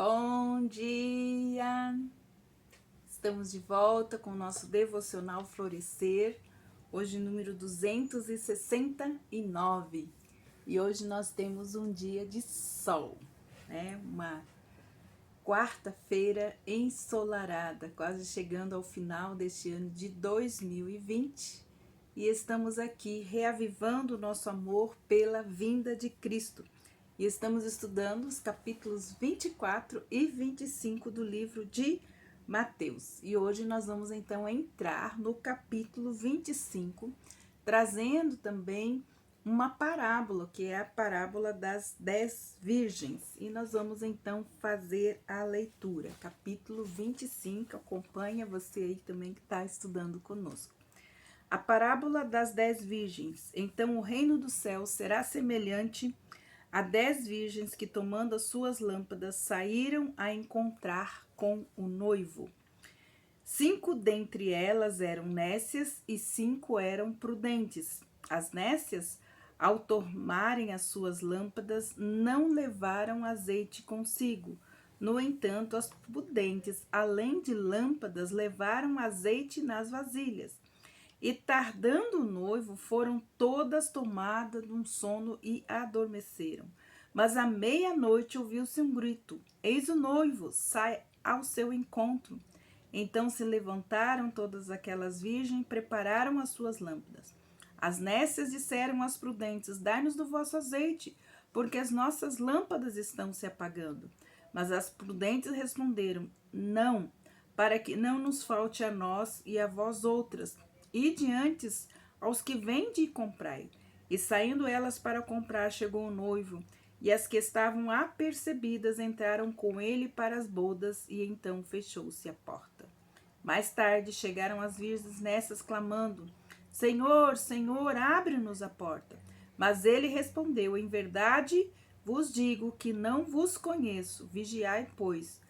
Bom dia! Estamos de volta com o nosso devocional Florescer, hoje número 269. E hoje nós temos um dia de sol, né? Uma quarta-feira ensolarada, quase chegando ao final deste ano de 2020. E estamos aqui reavivando o nosso amor pela vinda de Cristo. E estamos estudando os capítulos 24 e 25 do livro de Mateus. E hoje nós vamos então entrar no capítulo 25, trazendo também uma parábola, que é a parábola das 10 virgens. E nós vamos então fazer a leitura. Capítulo 25, acompanha você aí também que está estudando conosco. A parábola das 10 virgens. Então o reino do céu será semelhante a 10 virgens que, tomando as suas lâmpadas, saíram a encontrar com o noivo. 5 dentre elas eram nécias e 5 eram prudentes. As nécias, ao tomarem as suas lâmpadas, não levaram azeite consigo. No entanto, as prudentes, além de lâmpadas, levaram azeite nas vasilhas. E tardando o noivo, foram todas tomadas de um sono e adormeceram. Mas à meia-noite ouviu-se um grito: Eis o noivo, sai ao seu encontro. Então se levantaram todas aquelas virgens e prepararam as suas lâmpadas. As nécias disseram às prudentes: Dai-nos do vosso azeite, porque as nossas lâmpadas estão se apagando. Mas as prudentes responderam: Não, para que não nos falte a nós e a vós outras. Ide antes aos que vende e comprai. E saindo elas para comprar, chegou o noivo, e as que estavam apercebidas entraram com ele para as bodas, e então fechou-se a porta. Mais tarde chegaram as virgens nessas, clamando: Senhor, Senhor, abre-nos a porta. Mas ele respondeu: Em verdade vos digo que não vos conheço. Vigiai, pois,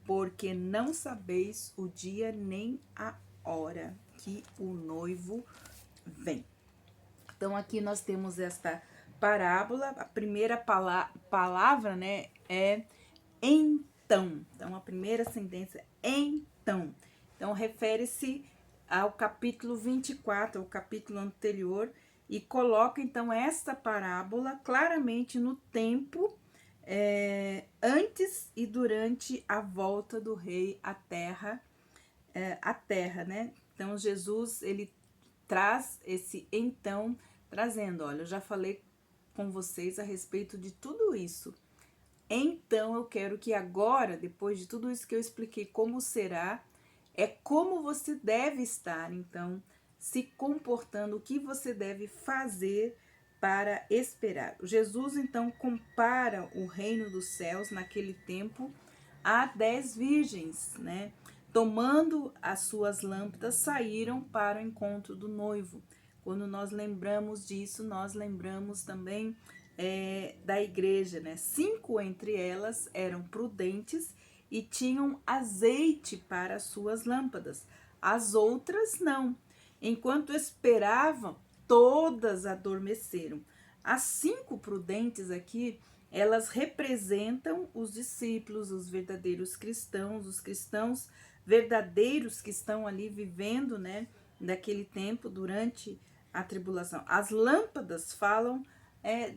porque não sabeis o dia nem a hora que o noivo vem. Então aqui nós temos esta parábola, a primeira palavra, né, é então. Então a primeira sentença é então. Então refere-se ao capítulo 24, ao capítulo anterior, e coloca então esta parábola claramente no tempo antes e durante a volta do rei à terra, né? Então Jesus ele traz esse então, trazendo, olha, eu já falei com vocês a respeito de tudo isso. Então eu quero que agora, depois de tudo isso que eu expliquei como será, é como você deve estar, então, se comportando, o que você deve fazer para esperar. Jesus, então, compara o reino dos céus naquele tempo a 10 virgens, né? Tomando as suas lâmpadas, saíram para o encontro do noivo. Quando nós lembramos disso, nós lembramos também da igreja, né? 5 entre elas eram prudentes e tinham azeite para as suas lâmpadas. As outras não. Enquanto esperavam, todas adormeceram. As 5 prudentes aqui, elas representam os discípulos, os verdadeiros cristãos, os cristãos verdadeiros que estão ali vivendo, né, daquele tempo durante a tribulação. As lâmpadas falam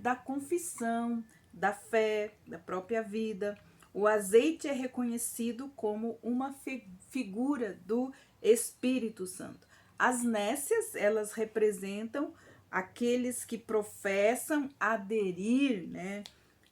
da confissão, da fé, da própria vida. O azeite é reconhecido como uma figura do Espírito Santo. As nécias, elas representam aqueles que professam aderir, né,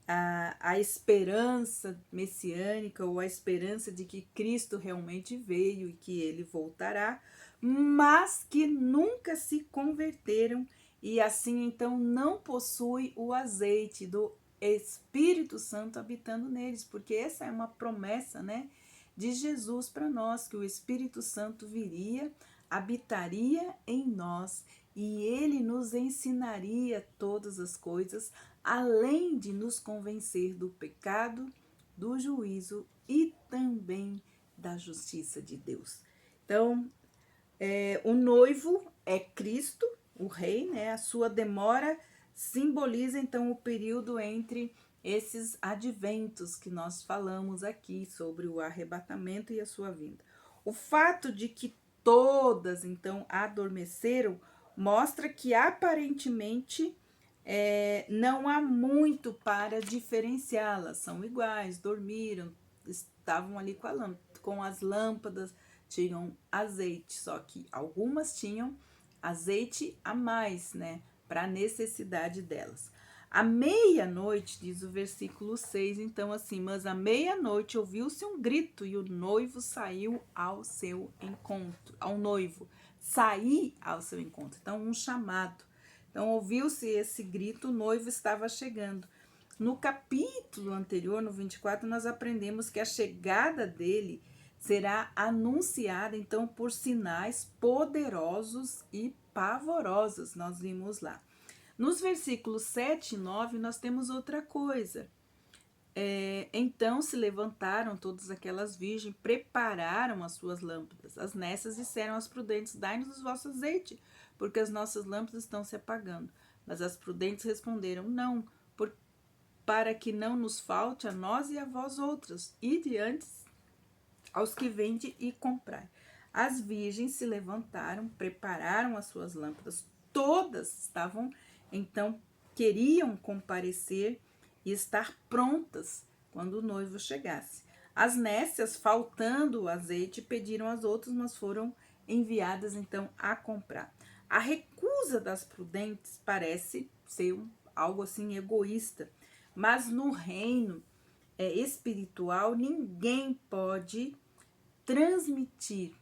a esperança messiânica, ou a esperança de que Cristo realmente veio e que ele voltará, mas que nunca se converteram e assim então não possui o azeite do Espírito Santo habitando neles, porque essa é uma promessa, né, de Jesus para nós, que o Espírito Santo viria, habitaria em nós e ele nos ensinaria todas as coisas, além de nos convencer do pecado, do juízo e também da justiça de Deus. Então, o noivo é Cristo, o rei, né? A sua demora simboliza então o período entre esses adventos que nós falamos aqui sobre o arrebatamento e a sua vinda. O fato de que todas, então, adormeceram, mostra que aparentemente não há muito para diferenciá-las, são iguais, dormiram, estavam ali com as lâmpadas, tinham azeite, só que algumas tinham azeite a mais, né, para a necessidade delas. À meia-noite, diz o versículo 6, então assim, mas à meia-noite ouviu-se um grito e o noivo saiu ao seu encontro, ao noivo, sair ao seu encontro, então um chamado. Então ouviu-se esse grito, o noivo estava chegando. No capítulo anterior, no 24, nós aprendemos que a chegada dele será anunciada, então, por sinais poderosos e pavorosos, nós vimos lá. Nos versículos 7 e 9, nós temos outra coisa. Então se levantaram todas aquelas virgens, prepararam as suas lâmpadas. As necias disseram aos prudentes: dai-nos o vosso azeite, porque as nossas lâmpadas estão se apagando. Mas as prudentes responderam: não, para que não nos falte a nós e a vós outras, ide antes aos que vendem e comprai. As virgens se levantaram, prepararam as suas lâmpadas, todas estavam, então, queriam comparecer e estar prontas quando o noivo chegasse. As nécias, faltando o azeite, pediram às outras, mas foram enviadas, então, a comprar. A recusa das prudentes parece ser algo assim egoísta, mas no reino espiritual ninguém pode transmitir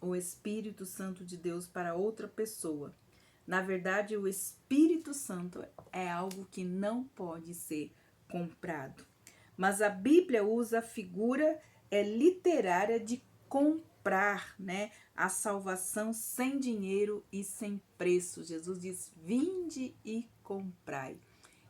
o Espírito Santo de Deus para outra pessoa. Na verdade, o Espírito Santo é algo que não pode ser comprado. Mas a Bíblia usa a figura literária de comprar, né, a salvação sem dinheiro e sem preço. Jesus diz: vinde e comprai.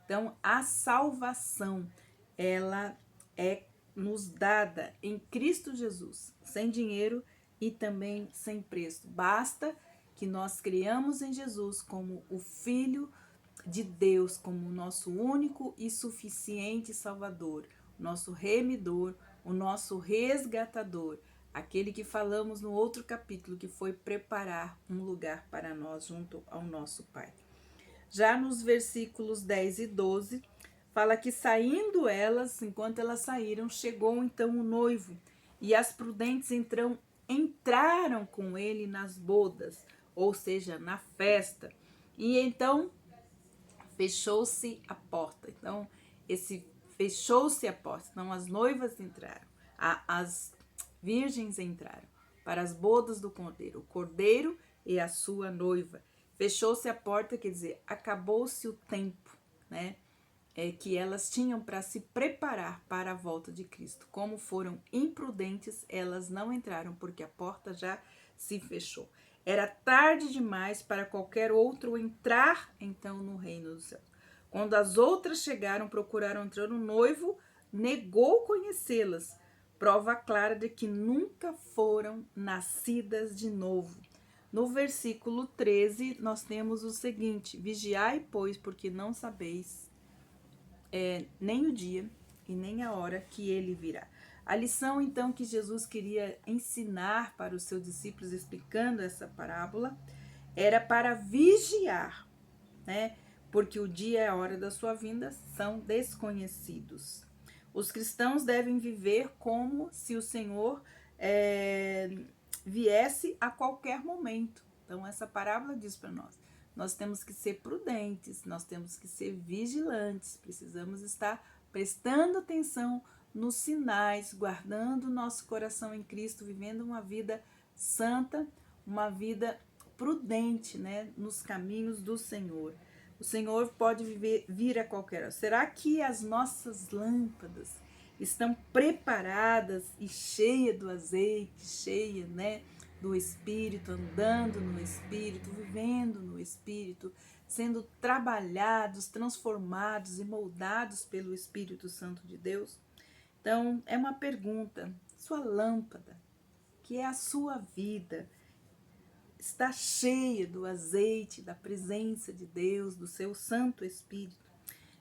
Então, a salvação, ela é nos dada em Cristo Jesus, sem dinheiro e também sem preço. Basta que nós criamos em Jesus como o Filho de Deus, como o nosso único e suficiente Salvador, o nosso remidor, o nosso resgatador, aquele que falamos no outro capítulo, que foi preparar um lugar para nós junto ao nosso Pai. Já nos versículos 10 e 12, fala que saindo elas, enquanto elas saíram, chegou então o noivo, e as prudentes entraram com ele nas bodas, ou seja, na festa. E então fechou-se a porta. Então, fechou-se a porta. Então, as noivas entraram, as virgens entraram para as bodas do cordeiro, o cordeiro e a sua noiva. Fechou-se a porta, quer dizer, acabou-se o tempo, né? Que elas tinham para se preparar para a volta de Cristo. Como foram imprudentes, elas não entraram porque a porta já se fechou. Era tarde demais para qualquer outro entrar então no reino do céu. Quando as outras chegaram, procuraram entrar, o noivo negou conhecê-las, prova clara de que nunca foram nascidas de novo. No versículo 13, nós temos o seguinte: vigiai, pois, porque não sabeis nem o dia e nem a hora que ele virá. A lição, então, que Jesus queria ensinar para os seus discípulos, explicando essa parábola, era para vigiar, né? Porque o dia e a hora da sua vinda são desconhecidos. Os cristãos devem viver como se o Senhor viesse a qualquer momento. Então, essa parábola diz para nós temos que ser prudentes, nós temos que ser vigilantes, precisamos estar prestando atenção nos sinais, guardando nosso coração em Cristo, vivendo uma vida santa, uma vida prudente, né, nos caminhos do Senhor. O Senhor pode vir a qualquer hora. Será que as nossas lâmpadas estão preparadas e cheias do azeite, cheias, né, do Espírito, andando no Espírito, vivendo no Espírito, sendo trabalhados, transformados e moldados pelo Espírito Santo de Deus? Então, é uma pergunta: sua lâmpada, que é a sua vida, está cheia do azeite, da presença de Deus, do seu Santo Espírito?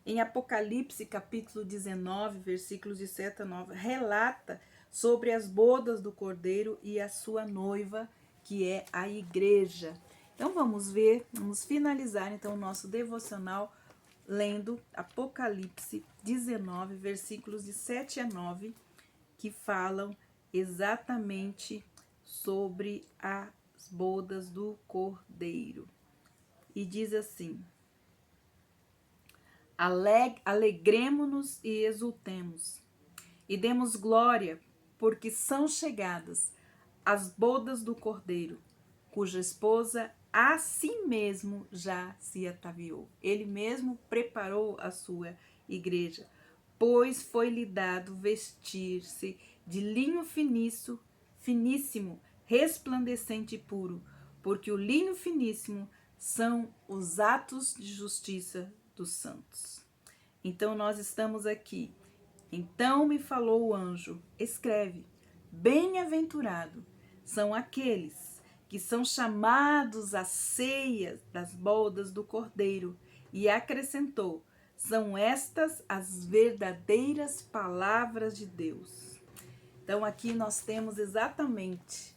Em Apocalipse, capítulo 19, versículos de 7 a 9, relata sobre as bodas do Cordeiro e a sua noiva, que é a igreja. Então vamos ver, vamos finalizar então o nosso devocional lendo Apocalipse 19, versículos de 7 a 9, que falam exatamente sobre as bodas do Cordeiro. E diz assim: Alegremo-nos e exultemos, e demos glória, porque são chegadas as bodas do Cordeiro, cuja esposa a si mesmo já se ataviou. Ele mesmo preparou a sua igreja, pois foi-lhe dado vestir-se de linho finíssimo, resplandecente e puro, porque o linho finíssimo são os atos de justiça dos santos. Então nós estamos aqui. Então me falou o anjo: escreve, bem-aventurado são aqueles que são chamados à ceia das bodas do Cordeiro. E acrescentou: são estas as verdadeiras palavras de Deus. Então aqui nós temos exatamente,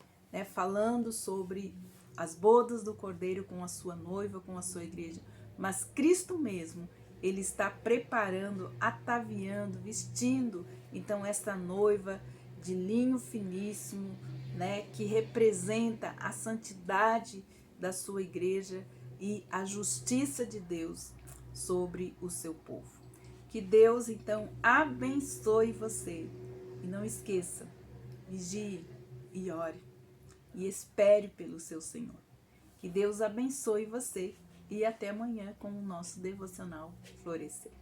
falando sobre as bodas do Cordeiro com a sua noiva, com a sua igreja. Mas Cristo mesmo, ele está preparando, ataviando, vestindo, então, esta noiva de linho finíssimo, que representa a santidade da sua igreja e a justiça de Deus sobre o seu povo. Que Deus, então, abençoe você. E não esqueça, vigie e ore e espere pelo seu Senhor. Que Deus abençoe você e até amanhã com o nosso devocional Florescer.